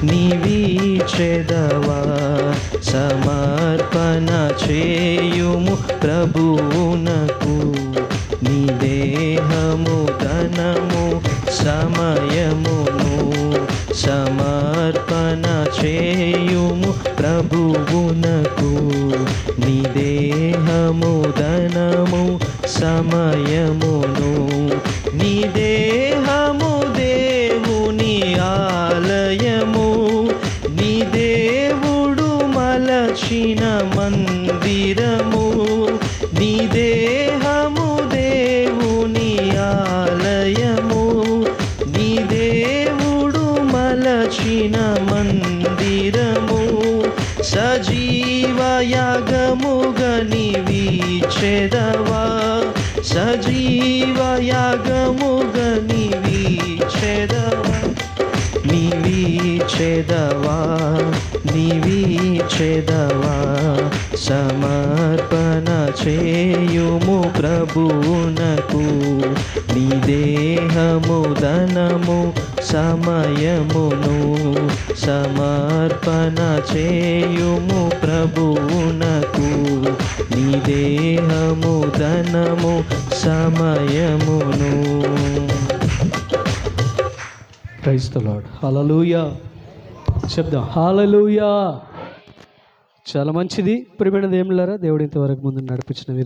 నీవీచెదవా. సమర్పణ చేయుము ప్రభువునకు, నీ దేహము ధనము సమయమును సమర్పణ చేయుము ప్రభువునకు, నీ దేహము ధనము సమయమును. నీ దేహము దేవుని ఆలయము, నీ దేవుడు మలచిన మందిరము. నీ దేహము దేవుని ఆలయము, నీ దేవుడు మలచిన మందిరము. సజీవ యాగముగా నీవీచెదవా. సజీవ యాగముగా నీవీచెదవా. నీవీచెదవా, నీవీచెదవా. సమర్పణ చేయుము ప్రభువునకు, నీ దేహము ధనము సమయమును సమర్పణ చేయుము ప్రభువునకు, నీ దేహము ధనము సమయమును. Praise the lord. హల్లెలూయా చెప్దాం. హల్లెలూయా. చాలా మంచిది. ప్రియమైన దేవులారా, దేవుడు ఇంతవరకు ముందు నడిపించిన